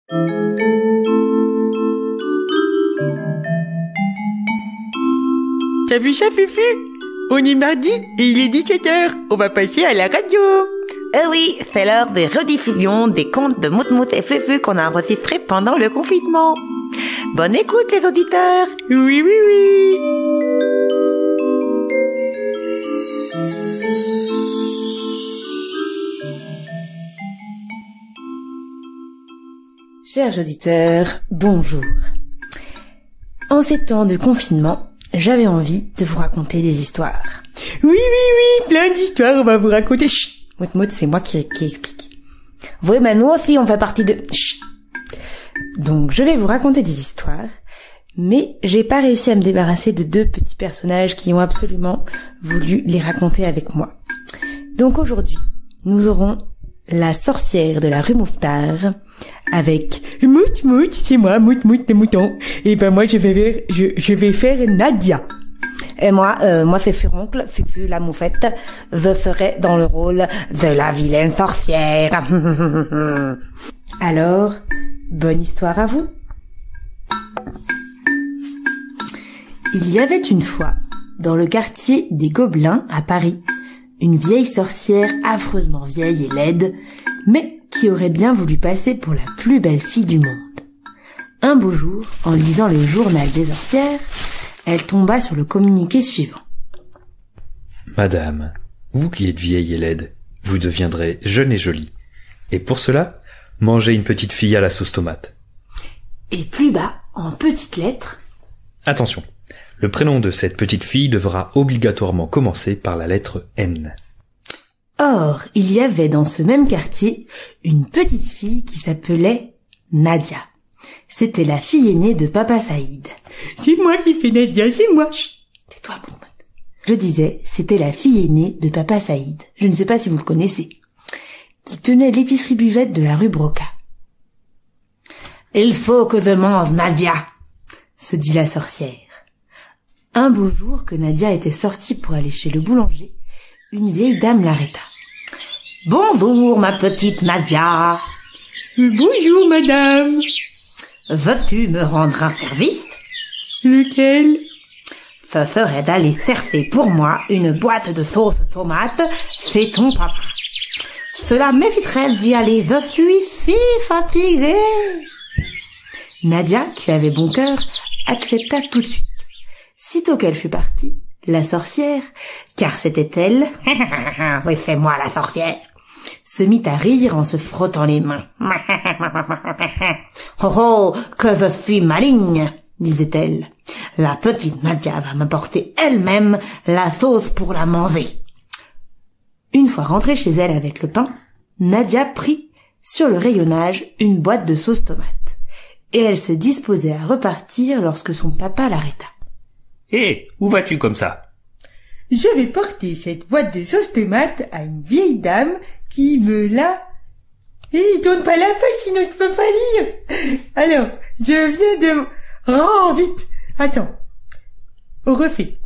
T'as vu ça, Fufu? On est mardi et il est 17h. On va passer à la radio. Oui, c'est l'heure des rediffusions des contes de Moutmout et Fufu qu'on a enregistrés pendant le confinement. Bonne écoute, les auditeurs. Oui, oui, oui. Chers auditeurs, bonjour. En ces temps de confinement, j'avais envie de vous raconter des histoires. Oui, oui, oui, plein d'histoires, on va vous raconter. Chut. Moutmout, c'est moi qui explique. Oui, mais nous aussi, on fait partie de... Chut. Donc, je vais vous raconter des histoires, mais j'ai pas réussi à me débarrasser de deux petits personnages qui ont absolument voulu les raconter avec moi. Donc aujourd'hui, nous aurons la sorcière de la rue Mouffetard avec Moutmout, c'est moi, Moutmout le mouton. Et ben moi je vais faire Nadia. Et moi c'est Furoncle, Fufu la moufette. Je serai dans le rôle de la vilaine sorcière. Alors, bonne histoire à vous. Il y avait une fois, dans le quartier des Gobelins à Paris, une vieille sorcière affreusement vieille et laide, mais qui aurait bien voulu passer pour la plus belle fille du monde. Un beau jour, en lisant le journal des sorcières, elle tomba sur le communiqué suivant. Madame, vous qui êtes vieille et laide, vous deviendrez jeune et jolie. Et pour cela, mangez une petite fille à la sauce tomate. Et plus bas, en petites lettres... Attention, le prénom de cette petite fille devra obligatoirement commencer par la lettre N. Or, il y avait dans ce même quartier une petite fille qui s'appelait Nadia. C'était la fille aînée de Papa Saïd. C'est moi qui fais Nadia, c'est moi. Chut, tais-toi, Moutmout. Je disais, c'était la fille aînée de Papa Saïd. Je ne sais pas si vous le connaissez. Qui tenait l'épicerie buvette de la rue Broca. Il faut que je mange Nadia, se dit la sorcière. Un beau jour que Nadia était sortie pour aller chez le boulanger, une vieille dame l'arrêta. Bonjour, ma petite Nadia. Bonjour, madame. Veux-tu me rendre un service? Lequel? Ce serait d'aller chercher pour moi une boîte de sauce tomate chez ton papa. Cela m'éviterait d'y aller, je suis si fatiguée. Nadia, qui avait bon cœur, accepta tout de suite. Sitôt qu'elle fut partie, la sorcière, car c'était elle, oui, c'est moi la sorcière, se mit à rire en se frottant les mains. Oh oh, que je suis maligne, disait-elle. La petite Nadia va m'apporter elle-même la sauce pour la manger. Une fois rentrée chez elle avec le pain, Nadia prit sur le rayonnage une boîte de sauce tomate. Et elle se disposait à repartir lorsque son papa l'arrêta. Hé, où vas-tu comme ça? Je vais porter cette boîte de sauce tomate à une vieille dame qui me l'a... tourne pas la page, sinon je peux pas lire. Alors, je viens de... Oh, zut. Attends. On refait.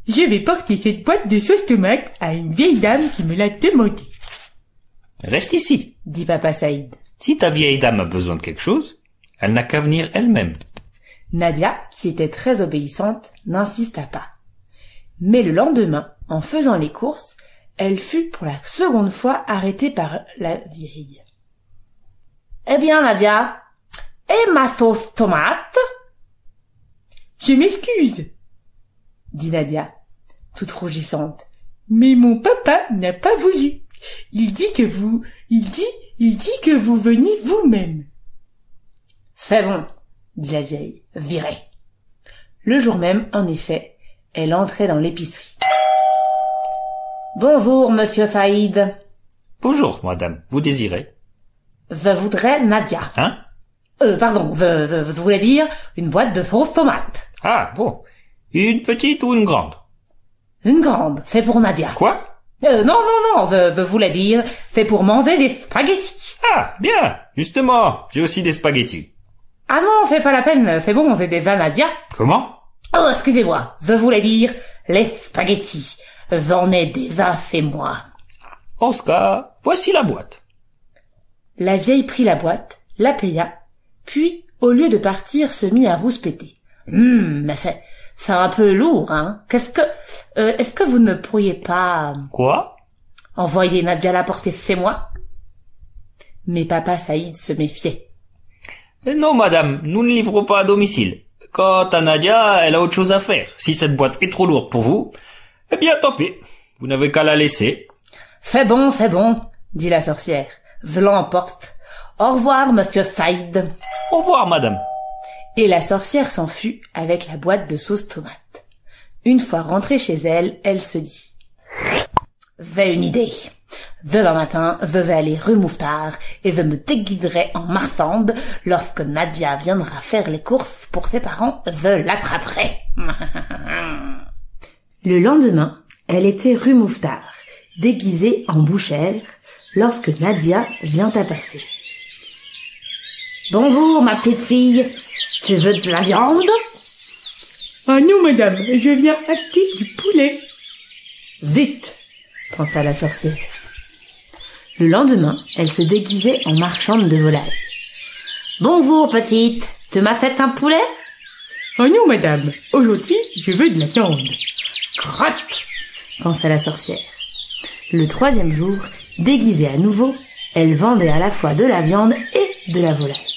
Je vais porter cette boîte de sauce tomate à une vieille dame qui me l'a demandé. Reste ici, dit Papa Saïd. Si ta vieille dame a besoin de quelque chose, elle n'a qu'à venir elle-même. Nadia, qui était très obéissante, n'insista pas. Mais le lendemain, en faisant les courses, elle fut pour la seconde fois arrêtée par la vieille. Eh bien, Nadia, et ma sauce tomate? Je m'excuse, dit Nadia, toute rougissante. Mais mon papa n'a pas voulu. Il dit que vous veniez vous-même. C'est bon, dit la vieille, virez. Le jour même, en effet, elle entrait dans l'épicerie. Bonjour, monsieur Saïd. Bonjour, madame. Vous désirez? Je voudrais Nadia. Hein? Pardon, je voulais dire une boîte de sauce tomate. Ah, bon. Une petite ou une grande? Une grande, c'est pour Nadia. Quoi? Non, je voulais dire, c'est pour manger des spaghettis. Ah, bien. Justement, j'ai aussi des spaghettis. Ah non, c'est pas la peine, c'est bon, c'est déjà Nadia. Comment? Oh, excusez-moi, je voulais dire les spaghettis. J'en ai déjà fait moi. En ce cas, voici la boîte. La vieille prit la boîte, la paya, Puis, au lieu de partir, se mit à rouspéter. Mais c'est un peu lourd, hein. Est-ce que vous ne pourriez pas... Quoi? Envoyer Nadia la porter chez moi? Mais papa Saïd se méfiait. Non, madame, nous ne livrons pas à domicile. Quant à Nadia, elle a autre chose à faire. Si cette boîte est trop lourde pour vous, eh bien, tant pis. Vous n'avez qu'à la laisser. C'est bon, dit la sorcière. Je l'emporte. Au revoir, monsieur Saïd. Au revoir, madame. Et la sorcière s'en fut avec la boîte de sauce tomate. Une fois rentrée chez elle, elle se dit: j'ai une idée. Demain matin, je vais aller rue Mouffetard et je me déguiserai en marchande. Lorsque Nadia viendra faire les courses pour ses parents, je l'attraperai. Le lendemain, elle était rue Mouffetard, déguisée en bouchère, lorsque Nadia vient à passer. Bonjour, ma petite fille. Tu veux de la viande? Ah non, madame, je viens acheter du poulet. Vite, pensa la sorcière. Le lendemain, elle se déguisait en marchande de volailles. Bonjour, petite. Tu m'as fait un poulet? Ah non, madame, aujourd'hui, je veux de la viande. Crotte, pensa la sorcière. Le troisième jour, déguisée à nouveau, elle vendait à la fois de la viande et de la volaille.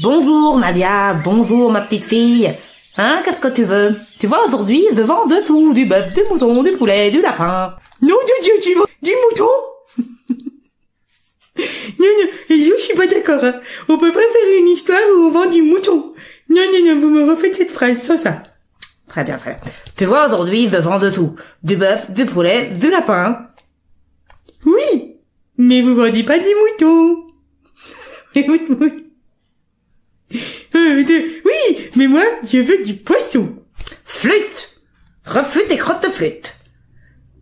Bonjour, Nadia. Bonjour, ma petite fille. Hein, qu'est-ce que tu veux? Tu vois, aujourd'hui, je vends de tout. Du bœuf, du mouton, du poulet, du lapin. Non, de Dieu, tu vends du mouton? Non, je suis pas d'accord, hein. On peut pas faire une histoire où on vend du mouton. Non, vous me refaites cette phrase sans ça. Très bien. Tu vois, aujourd'hui, je vends de tout. Du bœuf, du poulet, du lapin. Oui, mais vous vendez pas du mouton. Oui, mais moi, je veux du poisson. Flûte! Reflûte et crotte de flûte.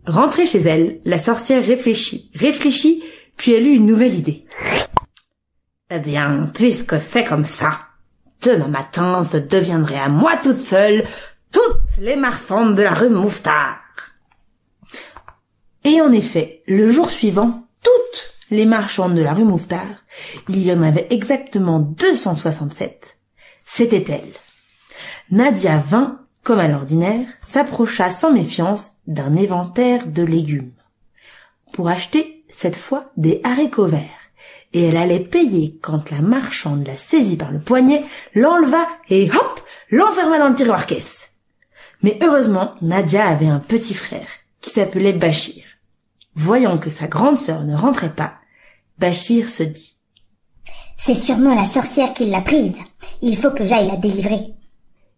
Rentrée chez elle, la sorcière réfléchit, puis elle eut une nouvelle idée. Eh bien, puisque c'est comme ça, demain matin, je deviendrai à moi toute seule toutes les marchandes de la rue Mouffetard. Et en effet, le jour suivant, toutes les marchandes de la rue Mouffetard, il y en avait exactement 267, c'était elle. Nadia vint, comme à l'ordinaire, s'approcha sans méfiance d'un éventaire de légumes, pour acheter, cette fois, des haricots verts, et elle allait payer quand la marchande la saisit par le poignet, l'enleva et hop, l'enferma dans le tiroir-caisse. Mais heureusement, Nadia avait un petit frère, qui s'appelait Bachir. Voyant que sa grande sœur ne rentrait pas, Bachir se dit: c'est sûrement la sorcière qui l'a prise. Il faut que j'aille la délivrer.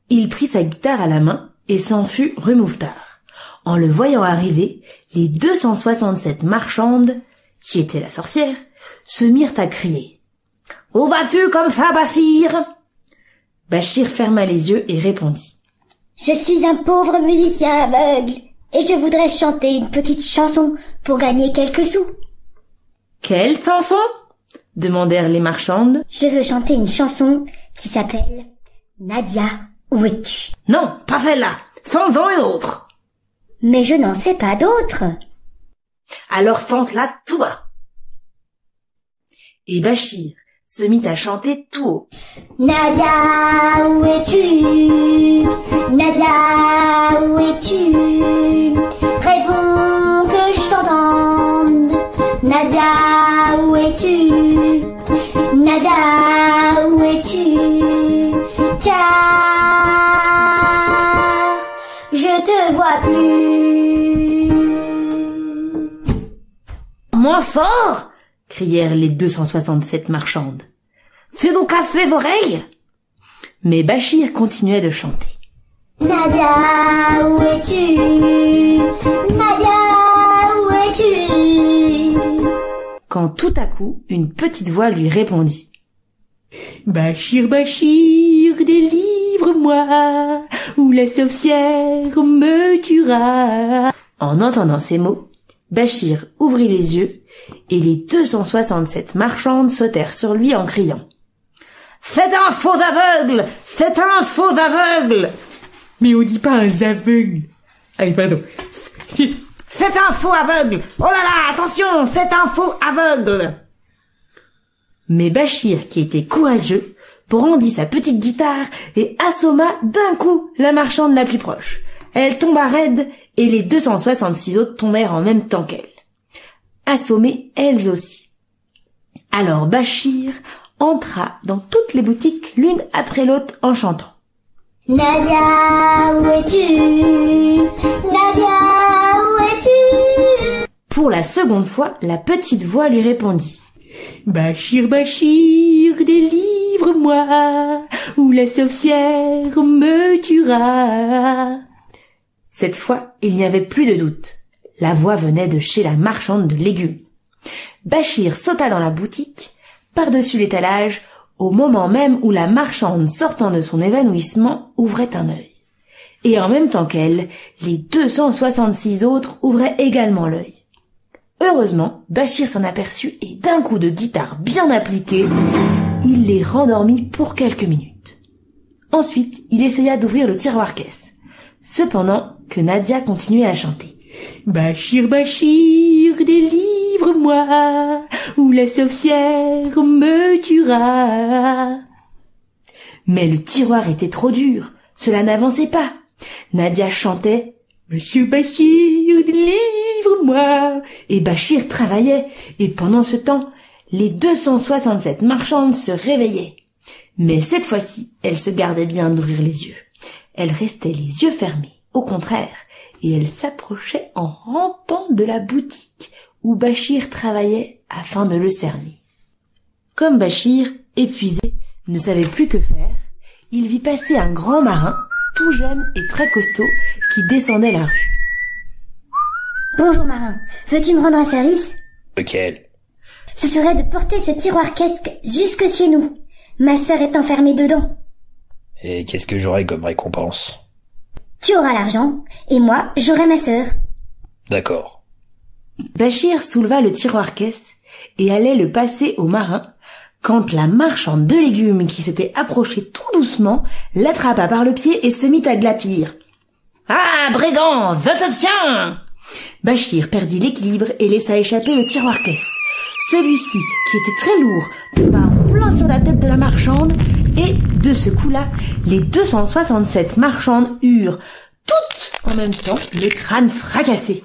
Il prit sa guitare à la main et s'en fut rue Mouffetard. En le voyant arriver, les 267 marchandes, qui étaient la sorcière, se mirent à crier: où vas-tu comme ça, Bachir? Bachir ferma les yeux et répondit: je suis un pauvre musicien aveugle, et je voudrais chanter une petite chanson pour gagner quelques sous. Quelle chanson? Demandèrent les marchandes. Je veux chanter une chanson qui s'appelle Nadia, où es-tu? Non, pas celle-là. Chante-en une autre. Mais je n'en sais pas d'autre. Alors chante-la tout bas. Et Bachir se mit à chanter tout haut. Nadia, où es-tu? Nadia, où es-tu? Réponds que je t'entende. Nadia, où es-tu? Nadia, où es-tu? Car je te vois plus. Moins fort! Crièrent les 267 marchandes. Fais-nous casser les oreilles! Mais Bachir continuait de chanter. Nadia, où es-tu? Nadia, où es-tu? Quand tout à coup, une petite voix lui répondit. Bachir, délivre-moi, ou la sorcière me tuera. En entendant ces mots, Bachir ouvrit les yeux et les 267 marchandes sautèrent sur lui en criant: c'est un faux aveugle! C'est un faux aveugle! Mais on dit pas un aveugle. Ah, pardon. C'est un faux aveugle! Oh là là, attention, c'est un faux aveugle! Mais Bachir, qui était courageux, brandit sa petite guitare et assomma d'un coup la marchande la plus proche. Elle tomba raide et les 266 autres tombèrent en même temps qu'elle, assommées elles aussi. Alors Bachir entra dans toutes les boutiques l'une après l'autre en chantant. Nadia, où es-tu? Nadia, où es-tu? Pour la seconde fois, la petite voix lui répondit. Bachir, Bachir, délivre-moi, ou la sorcière me tuera. Cette fois, il n'y avait plus de doute. La voix venait de chez la marchande de légumes. Bachir sauta dans la boutique, par-dessus l'étalage, au moment même où la marchande sortant de son évanouissement ouvrait un œil. Et en même temps qu'elle, les 266 autres ouvraient également l'œil. Heureusement, Bachir s'en aperçut et d'un coup de guitare bien appliqué, il les rendormit pour quelques minutes. Ensuite, il essaya d'ouvrir le tiroir-caisse. Cependant que Nadia continuait à chanter. Bachir, Bachir, délivre-moi, ou la sorcière me tuera. Mais le tiroir était trop dur, cela n'avançait pas. Nadia chantait Bachir, Bachir, délivre-moi. Et Bachir travaillait, et pendant ce temps, les 267 marchandes se réveillaient. Mais cette fois-ci, elles se gardaient bien d'ouvrir les yeux. Elles restaient les yeux fermés, au contraire, et elles s'approchaient en rampant de la boutique où Bachir travaillait afin de le cerner. Comme Bachir, épuisé, ne savait plus que faire, il vit passer un grand marin, tout jeune et très costaud, qui descendait la rue. Bonjour marin, veux-tu me rendre un service? Lequel? Ce serait de porter ce tiroir-caisse jusque chez nous. Ma sœur est enfermée dedans. Et qu'est-ce que j'aurai comme récompense? Tu auras l'argent, et moi, j'aurai ma sœur. D'accord. Bachir souleva le tiroir-caisse et allait le passer au marin, quand la marchande de légumes qui s'était approchée tout doucement l'attrapa par le pied et se mit à glapir. « Ah, brigand, ça se tient !» Bachir perdit l'équilibre et laissa échapper le tiroir-caisse. Celui-ci, qui était très lourd, tomba en plein sur la tête de la marchande et, de ce coup-là, les 267 marchandes eurent, toutes en même temps, le crâne fracassé,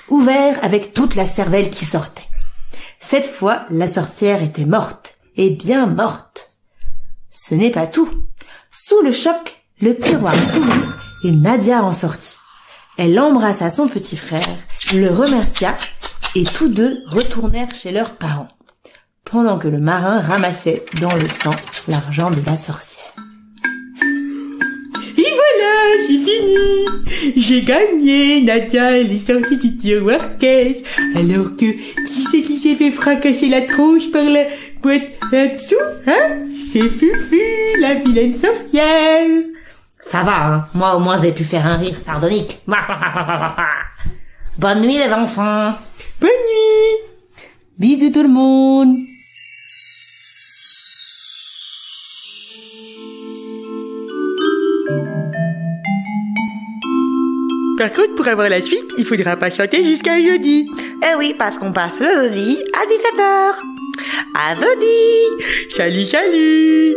ouvert avec toute la cervelle qui sortait. Cette fois, la sorcière était morte, et bien morte. Ce n'est pas tout. Sous le choc, le tiroir s'ouvrit et Nadia en sortit. Elle embrassa son petit frère, le remercia, et tous deux retournèrent chez leurs parents, pendant que le marin ramassait dans le sang l'argent de la sorcière. Et voilà, c'est fini. J'ai gagné. Nadia, elle est sortie du tiroir-caisse. Alors que, qui c'est qui s'est fait fracasser la tronche par la boîte là-dessous, hein? C'est Fufu, la vilaine sorcière. Ça va, hein. Moi au moins j'ai pu faire un rire sardonique. Bonne nuit les enfants. Bonne nuit. Bisous tout le monde. Par contre, pour avoir la suite, il faudra patienter jusqu'à jeudi. Eh oui, parce qu'on passe le jeudi à 17h. À jeudi. Salut, salut.